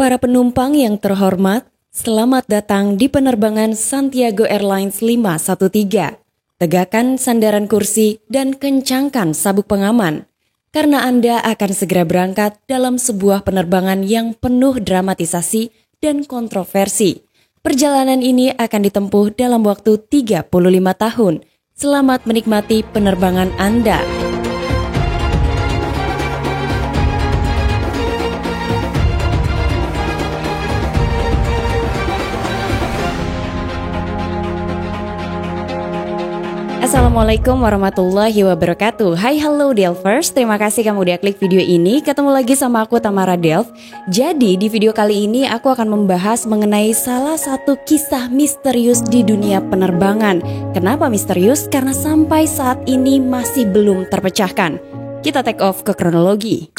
Para penumpang yang terhormat, selamat datang di penerbangan Santiago Airlines 513. Tegakkan sandaran kursi dan kencangkan sabuk pengaman, karena Anda akan segera berangkat dalam sebuah penerbangan yang penuh dramatisasi dan kontroversi. Perjalanan ini akan ditempuh dalam waktu 35 tahun. Selamat menikmati penerbangan Anda. Assalamualaikum warahmatullahi wabarakatuh. Hai, hello Delvers. Terima kasih kamu udah klik video ini. Ketemu lagi sama aku Tamara Delv. Jadi di video kali ini aku akan membahas mengenai salah satu kisah misterius di dunia penerbangan. Kenapa misterius? Karena sampai saat ini masih belum terpecahkan. Kita take off ke kronologi.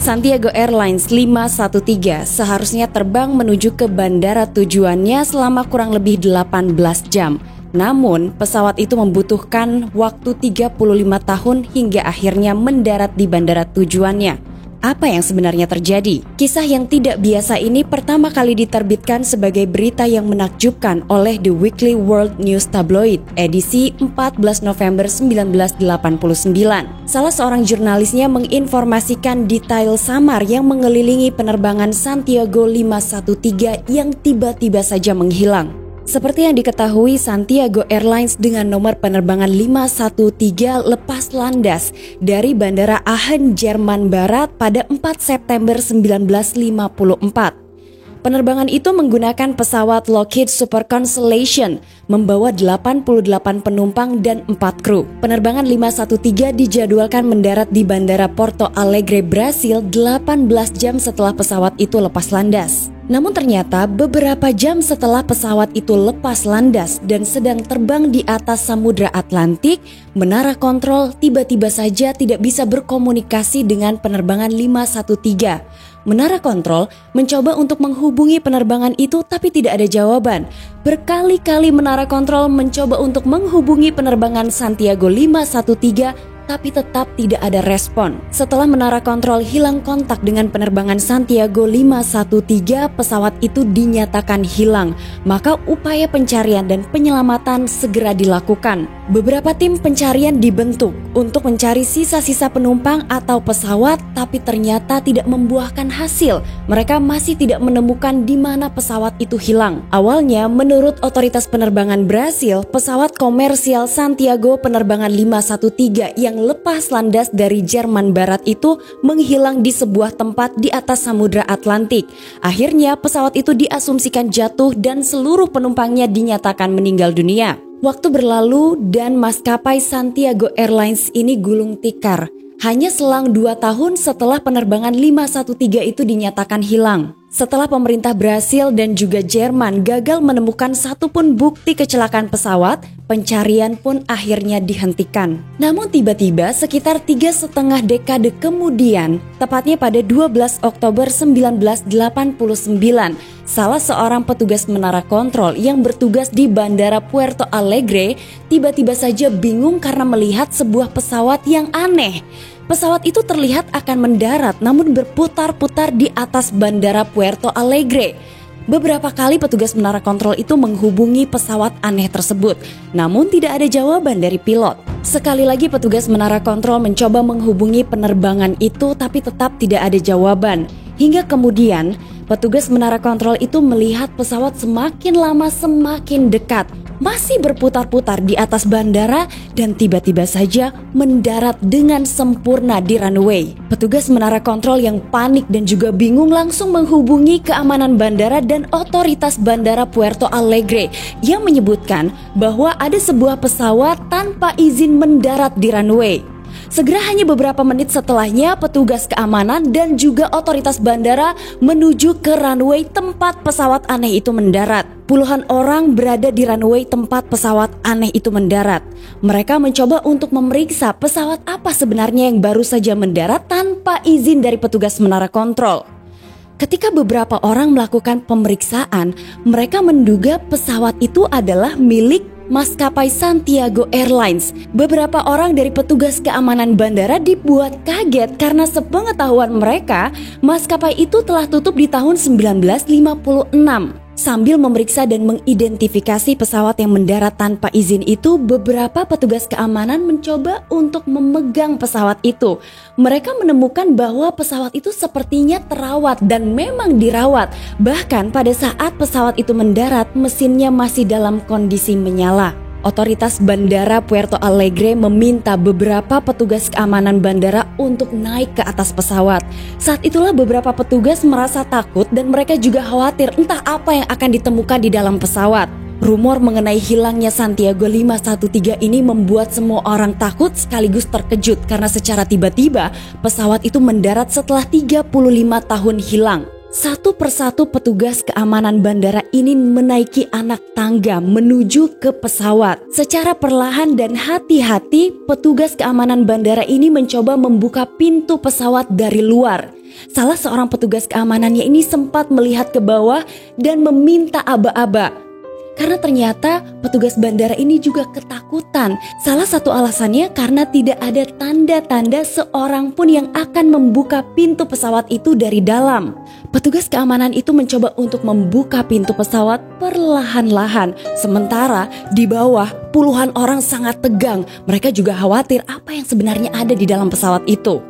Santiago Airlines 513 seharusnya terbang menuju ke bandara tujuannya selama kurang lebih 18 jam. Namun, pesawat itu membutuhkan waktu 35 tahun hingga akhirnya mendarat di bandara tujuannya. Apa yang sebenarnya terjadi? Kisah yang tidak biasa ini pertama kali diterbitkan sebagai berita yang menakjubkan oleh The Weekly World News Tabloid, edisi 14 November 1989. Salah seorang jurnalisnya menginformasikan detail samar yang mengelilingi penerbangan Santiago 513 yang tiba-tiba saja menghilang. Seperti yang diketahui, Santiago Airlines dengan nomor penerbangan 513 lepas landas dari Bandara Aachen, Jerman Barat pada 4 September 1954. Penerbangan itu menggunakan pesawat Lockheed Super Constellation, membawa 88 penumpang dan 4 kru. Penerbangan 513 dijadwalkan mendarat di Bandara Porto Alegre, Brasil 18 jam setelah pesawat itu lepas landas. Namun ternyata beberapa jam setelah pesawat itu lepas landas dan sedang terbang di atas Samudra Atlantik, menara kontrol tiba-tiba saja tidak bisa berkomunikasi dengan penerbangan 513. Menara kontrol mencoba untuk menghubungi penerbangan itu tapi tidak ada jawaban. Berkali-kali menara kontrol mencoba untuk menghubungi penerbangan Santiago 513 tapi tetap tidak ada respon. Setelah menara kontrol hilang kontak dengan penerbangan Santiago 513, pesawat itu dinyatakan hilang. Maka upaya pencarian dan penyelamatan segera dilakukan. Beberapa tim pencarian dibentuk untuk mencari sisa-sisa penumpang atau pesawat, tapi ternyata tidak membuahkan hasil. Mereka masih tidak menemukan di mana pesawat itu hilang. Awalnya, menurut otoritas penerbangan Brasil, pesawat komersial Santiago penerbangan 513 yang lepas landas dari Jerman Barat itu menghilang di sebuah tempat di atas Samudra Atlantik. Akhirnya pesawat itu diasumsikan jatuh dan seluruh penumpangnya dinyatakan meninggal dunia. Waktu berlalu dan maskapai Santiago Airlines ini gulung tikar. Hanya selang 2 tahun setelah penerbangan 513 itu dinyatakan hilang. Setelah pemerintah Brasil dan juga Jerman gagal menemukan satupun bukti kecelakaan pesawat, pencarian pun akhirnya dihentikan. Namun tiba-tiba sekitar 3,5 dekade kemudian, tepatnya pada 12 Oktober 1989, salah seorang petugas menara kontrol yang bertugas di Bandara Puerto Alegre tiba-tiba saja bingung karena melihat sebuah pesawat yang aneh. Pesawat itu terlihat akan mendarat namun berputar-putar di atas Bandara Puerto Alegre. Beberapa kali petugas menara kontrol itu menghubungi pesawat aneh tersebut, namun tidak ada jawaban dari pilot. Sekali lagi petugas menara kontrol mencoba menghubungi penerbangan itu tapi tetap tidak ada jawaban. Hingga kemudian petugas menara kontrol itu melihat pesawat semakin lama semakin dekat. Masih berputar-putar di atas bandara dan tiba-tiba saja mendarat dengan sempurna di runway. Petugas menara kontrol yang panik dan juga bingung langsung menghubungi keamanan bandara dan otoritas Bandara Puerto Alegre yang menyebutkan bahwa ada sebuah pesawat tanpa izin mendarat di runway. Segera hanya beberapa menit setelahnya, petugas keamanan dan juga otoritas bandara menuju ke runway tempat pesawat aneh itu mendarat. Puluhan orang berada di runway tempat pesawat aneh itu mendarat. Mereka mencoba untuk memeriksa pesawat apa sebenarnya yang baru saja mendarat tanpa izin dari petugas menara kontrol. Ketika beberapa orang melakukan pemeriksaan, mereka menduga pesawat itu adalah milik maskapai Santiago Airlines. Beberapa orang dari petugas keamanan bandara dibuat kaget karena sepengetahuan mereka, maskapai itu telah tutup di tahun 1956. Sambil memeriksa dan mengidentifikasi pesawat yang mendarat tanpa izin itu, beberapa petugas keamanan mencoba untuk memegang pesawat itu. Mereka menemukan bahwa pesawat itu sepertinya terawat dan memang dirawat. Bahkan pada saat pesawat itu mendarat, mesinnya masih dalam kondisi menyala. Otoritas Bandara Puerto Alegre meminta beberapa petugas keamanan bandara untuk naik ke atas pesawat. Saat itulah beberapa petugas merasa takut dan mereka juga khawatir entah apa yang akan ditemukan di dalam pesawat. Rumor mengenai hilangnya Santiago 513 ini membuat semua orang takut sekaligus terkejut karena secara tiba-tiba pesawat itu mendarat setelah 35 tahun hilang. Satu persatu petugas keamanan bandara ini menaiki anak tangga menuju ke pesawat. Secara perlahan dan hati-hati, petugas keamanan bandara ini mencoba membuka pintu pesawat dari luar. Salah seorang petugas keamanannya ini sempat melihat ke bawah dan meminta aba-aba. Karena ternyata petugas bandara ini juga ketakutan. Salah satu alasannya karena tidak ada tanda-tanda seorang pun yang akan membuka pintu pesawat itu dari dalam. Petugas keamanan itu mencoba untuk membuka pintu pesawat perlahan-lahan. Sementara di bawah puluhan orang sangat tegang. Mereka juga khawatir apa yang sebenarnya ada di dalam pesawat itu.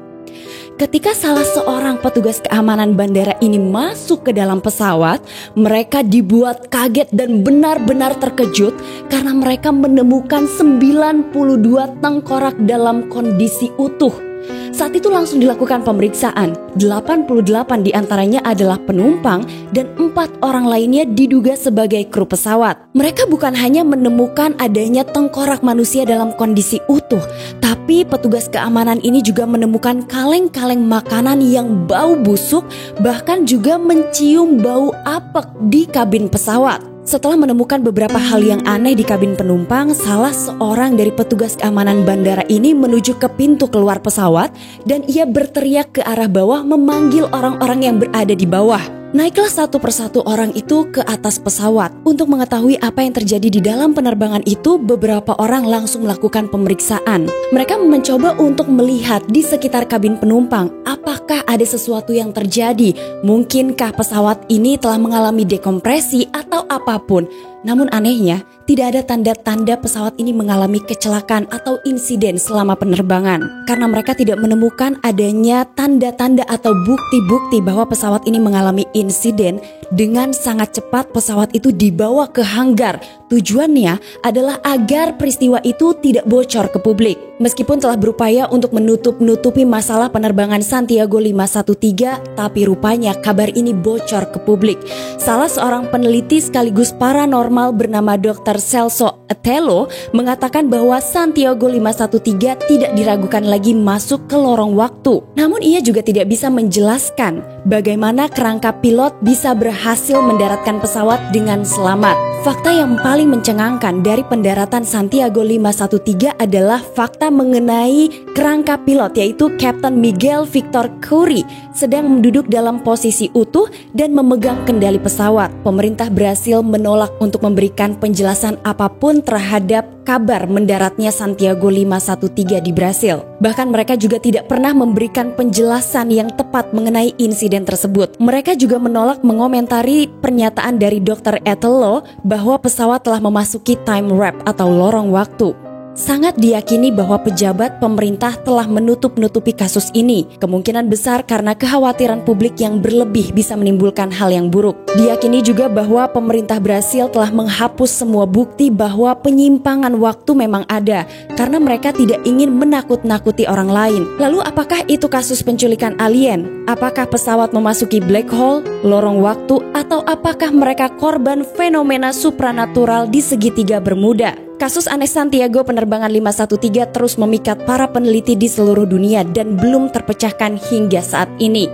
Ketika salah seorang petugas keamanan bandara ini masuk ke dalam pesawat, mereka dibuat kaget dan benar-benar terkejut karena mereka menemukan 92 tengkorak dalam kondisi utuh. Saat itu langsung dilakukan pemeriksaan. 88 diantaranya adalah penumpang dan 4 orang lainnya diduga sebagai kru pesawat. Mereka bukan hanya menemukan adanya tengkorak manusia dalam kondisi utuh, tapi petugas keamanan ini juga menemukan kaleng-kaleng makanan yang bau busuk, bahkan juga mencium bau apek di kabin pesawat. Setelah menemukan beberapa hal yang aneh di kabin penumpang, salah seorang dari petugas keamanan bandara ini menuju ke pintu keluar pesawat dan ia berteriak ke arah bawah memanggil orang-orang yang berada di bawah. Naiklah satu persatu orang itu ke atas pesawat. Untuk mengetahui apa yang terjadi di dalam penerbangan itu, beberapa orang langsung melakukan pemeriksaan. Mereka mencoba untuk melihat di sekitar kabin penumpang apakah ada sesuatu yang terjadi. Mungkinkah pesawat ini telah mengalami dekompresi atau apapun. Namun anehnya, tidak ada tanda-tanda pesawat ini mengalami kecelakaan atau insiden selama penerbangan. Karena mereka tidak menemukan adanya tanda-tanda atau bukti-bukti bahwa pesawat ini mengalami insiden, dengan sangat cepat pesawat itu dibawa ke hanggar. Tujuannya adalah agar peristiwa itu tidak bocor ke publik. Meskipun telah berupaya untuk menutup-nutupi masalah penerbangan Santiago 513, tapi rupanya kabar ini bocor ke publik. Salah seorang peneliti sekaligus paranormal bernama Dr. Celso Atello mengatakan bahwa Santiago 513 tidak diragukan lagi masuk ke lorong waktu. Namun ia juga tidak bisa menjelaskan bagaimana kerangka pilot bisa berhasil mendaratkan pesawat dengan selamat. Fakta yang paling mencengangkan dari pendaratan Santiago 513 adalah fakta mengenai kerangka pilot, yaitu Kapten Miguel Victor Curie sedang duduk dalam posisi utuh dan memegang kendali pesawat. Pemerintah berhasil menolak untuk memberikan penjelasan apapun terhadap kabar mendaratnya Santiago 513 di Brasil. Bahkan mereka juga tidak pernah memberikan penjelasan yang tepat mengenai insiden tersebut. Mereka juga menolak mengomentari pernyataan dari Dr. Atello bahwa pesawat telah memasuki time warp atau lorong waktu. Sangat diyakini bahwa pejabat pemerintah telah menutup-nutupi kasus ini. Kemungkinan besar karena kekhawatiran publik yang berlebih bisa menimbulkan hal yang buruk. Diyakini juga bahwa pemerintah Brasil telah menghapus semua bukti bahwa penyimpangan waktu memang ada, karena mereka tidak ingin menakut-nakuti orang lain. Lalu apakah itu kasus penculikan alien? Apakah pesawat memasuki black hole, lorong waktu, atau apakah mereka korban fenomena supranatural di segitiga Bermuda? Kasus aneh Santiago penerbangan 513 terus memikat para peneliti di seluruh dunia dan belum terpecahkan hingga saat ini.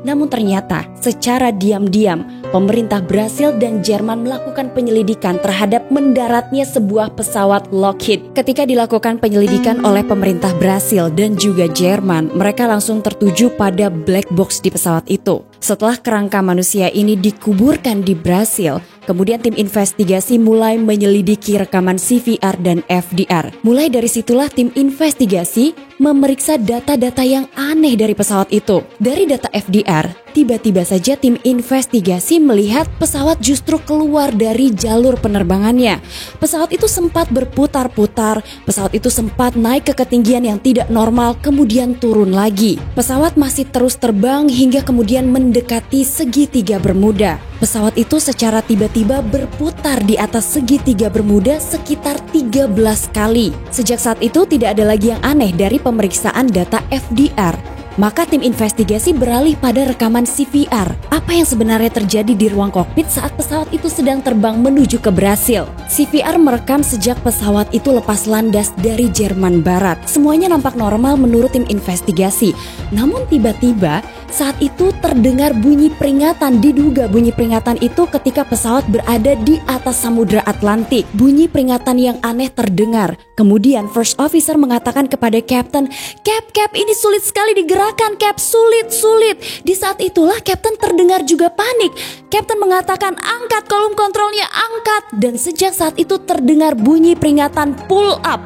Namun ternyata secara diam-diam pemerintah Brasil dan Jerman melakukan penyelidikan terhadap mendaratnya sebuah pesawat Lockheed. Ketika dilakukan penyelidikan oleh pemerintah Brasil dan juga Jerman, mereka langsung tertuju pada black box di pesawat itu. Setelah kerangka manusia ini dikuburkan di Brasil, Kemudian tim investigasi mulai menyelidiki rekaman CVR dan FDR. Mulai dari situlah tim investigasi memeriksa data-data yang aneh dari pesawat itu. Dari data FDR, tiba-tiba saja tim investigasi melihat pesawat justru keluar dari jalur penerbangannya. Pesawat itu sempat berputar-putar, pesawat itu sempat naik ke ketinggian yang tidak normal, kemudian turun lagi. Pesawat masih terus terbang hingga kemudian mendekati segitiga Bermuda. Pesawat itu secara tiba-tiba berputar di atas segitiga Bermuda sekitar 13 kali. Sejak saat itu tidak ada lagi yang aneh dari pemeriksaan data FDR. Maka tim investigasi beralih pada rekaman CVR. Apa yang sebenarnya terjadi di ruang kokpit saat pesawat itu sedang terbang menuju ke Brasil? CVR merekam sejak pesawat itu lepas landas dari Jerman Barat. Semuanya nampak normal menurut tim investigasi. Namun tiba-tiba saat itu terdengar bunyi peringatan. Diduga bunyi peringatan itu ketika pesawat berada di atas Samudra Atlantik. Bunyi peringatan yang aneh terdengar. Kemudian first officer mengatakan kepada Captain, Cap, ini sulit sekali digerakkan, Cap, sulit. Di saat itulah Captain terdengar juga panik. Captain mengatakan, angkat kolom kontrolnya, angkat. Dan sejak saat itu terdengar bunyi peringatan pull up.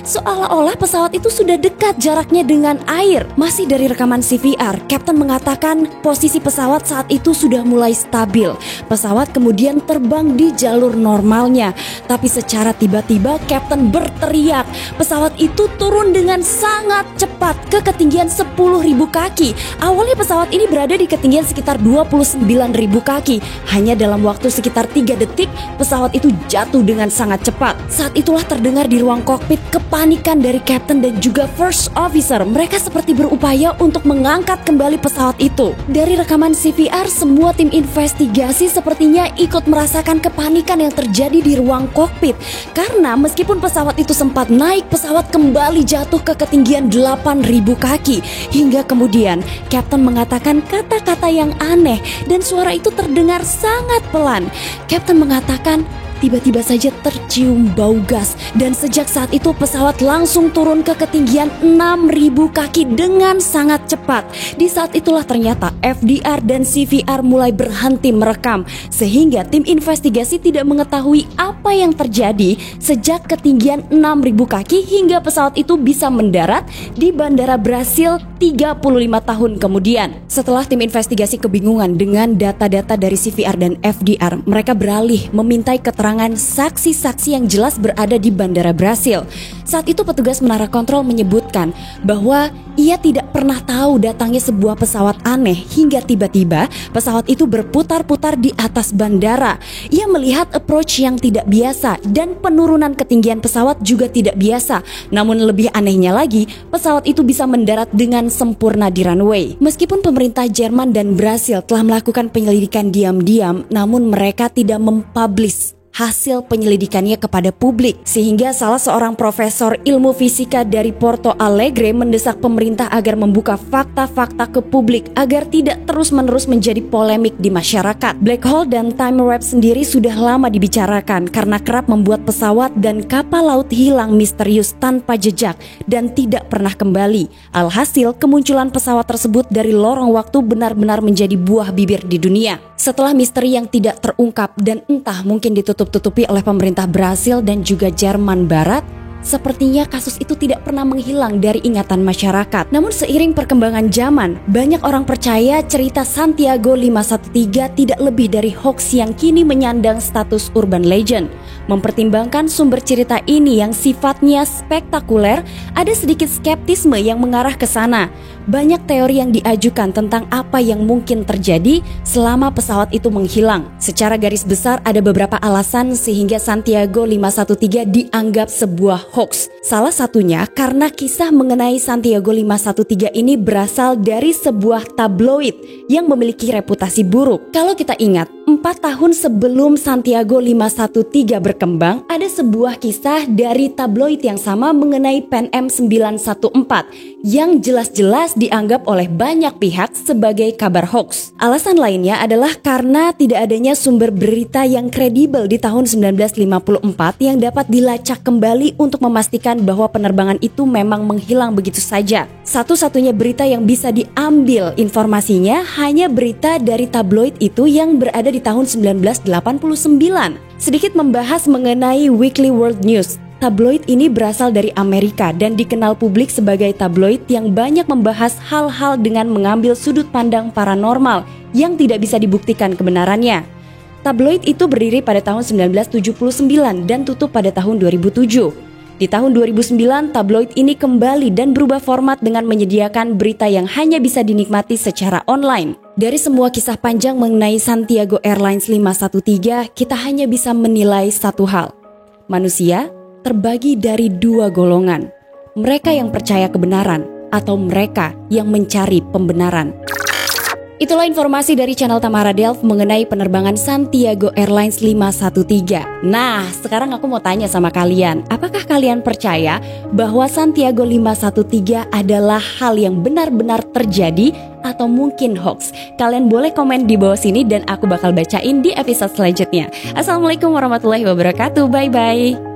Seolah-olah pesawat itu sudah dekat jaraknya dengan air. Masih dari rekaman CVR, Captain mengatakan posisi pesawat saat itu sudah mulai stabil. Pesawat kemudian terbang di jalur normalnya. Tapi secara tiba-tiba Captain berteriak. Pesawat itu turun dengan sangat cepat ke ketinggian 10.000 kaki. Awalnya pesawat ini berada di ketinggian sekitar 29.000 kaki. Hanya dalam waktu sekitar 3 detik, pesawat itu jatuh dengan sangat cepat. Saat itulah terdengar di ruang kokpit kepanikan dari Captain dan juga first officer. Mereka seperti berupaya untuk mengangkat kembali pesawat itu. Dari rekaman CVR, semua tim investigasi sepertinya ikut merasakan kepanikan yang terjadi di ruang kokpit. Karena meskipun pesawat itu sempat naik, pesawat kembali jatuh ke ketinggian 8.000 kaki. Hingga kemudian Captain mengatakan kata-kata yang aneh dan suara itu terdengar sangat pelan. Captain mengatakan, tiba-tiba saja tercium bau gas dan sejak saat itu pesawat langsung turun ke ketinggian 6.000 kaki dengan sangat cepat. Di saat itulah ternyata FDR dan CVR mulai berhenti merekam sehingga tim investigasi tidak mengetahui apa yang terjadi sejak ketinggian 6.000 kaki hingga pesawat itu bisa mendarat di Bandara Brasil 35 tahun kemudian. Setelah tim investigasi kebingungan dengan data-data dari CVR dan FDR, mereka beralih memintai keterangan saksi-saksi yang jelas berada di Bandara Brasil. Saat itu petugas menara kontrol menyebutkan bahwa ia tidak pernah tahu datangnya sebuah pesawat aneh hingga tiba-tiba pesawat itu berputar-putar di atas bandara. Ia melihat approach yang tidak biasa dan penurunan ketinggian pesawat juga tidak biasa. Namun lebih anehnya lagi, pesawat itu bisa mendarat dengan sempurna di runway. Meskipun pemerintah Jerman dan Brasil telah melakukan penyelidikan diam-diam, namun mereka tidak mempublish hasil penyelidikannya kepada publik, sehingga salah seorang profesor ilmu fisika dari Porto Alegre mendesak pemerintah agar membuka fakta-fakta ke publik agar tidak terus-menerus menjadi polemik di masyarakat. Black hole dan time warp sendiri sudah lama dibicarakan karena kerap membuat pesawat dan kapal laut hilang misterius tanpa jejak dan tidak pernah kembali. Alhasil, kemunculan pesawat tersebut dari lorong waktu benar-benar menjadi buah bibir di dunia. Setelah misteri yang tidak terungkap dan entah mungkin ditutup-tutupi oleh pemerintah Brasil dan juga Jerman Barat, sepertinya kasus itu tidak pernah menghilang dari ingatan masyarakat. Namun seiring perkembangan zaman, banyak orang percaya cerita Santiago 513 tidak lebih dari hoax yang kini menyandang status urban legend. Mempertimbangkan sumber cerita ini yang sifatnya spektakuler, ada sedikit skeptisme yang mengarah ke sana. Banyak teori yang diajukan tentang apa yang mungkin terjadi selama pesawat itu menghilang. Secara garis besar ada beberapa alasan sehingga Santiago 513 dianggap sebuah hoax. Salah satunya karena kisah mengenai Santiago 513 ini berasal dari sebuah tabloid yang memiliki reputasi buruk. Kalau kita ingat, 4 tahun sebelum Santiago 513 berkembang, ada sebuah kisah dari tabloid yang sama mengenai Pan Am 914 yang jelas-jelas dianggap oleh banyak pihak sebagai kabar hoax. Alasan lainnya adalah karena tidak adanya sumber berita yang kredibel di tahun 1954 yang dapat dilacak kembali untuk memastikan bahwa penerbangan itu memang menghilang begitu saja. Satu-satunya berita yang bisa diambil informasinya hanya berita dari tabloid itu yang berada di di tahun 1989. Sedikit membahas mengenai Weekly World News. Tabloid ini berasal dari Amerika dan dikenal publik sebagai tabloid yang banyak membahas hal-hal dengan mengambil sudut pandang paranormal yang tidak bisa dibuktikan kebenarannya. Tabloid itu berdiri pada tahun 1979 dan tutup pada tahun 2007. Di tahun 2009, tabloid ini kembali dan berubah format dengan menyediakan berita yang hanya bisa dinikmati secara online. Dari semua kisah panjang mengenai Santiago Airlines 513, kita hanya bisa menilai satu hal. Manusia terbagi dari dua golongan. Mereka yang percaya kebenaran atau mereka yang mencari pembenaran. Itulah informasi dari channel Tamara Delf mengenai penerbangan Santiago Airlines 513. Nah, sekarang aku mau tanya sama kalian, apakah kalian percaya bahwa Santiago 513 adalah hal yang benar-benar terjadi atau mungkin hoax? Kalian boleh komen di bawah sini dan aku bakal bacain di episode selanjutnya. Assalamualaikum warahmatullahi wabarakatuh. Bye-bye.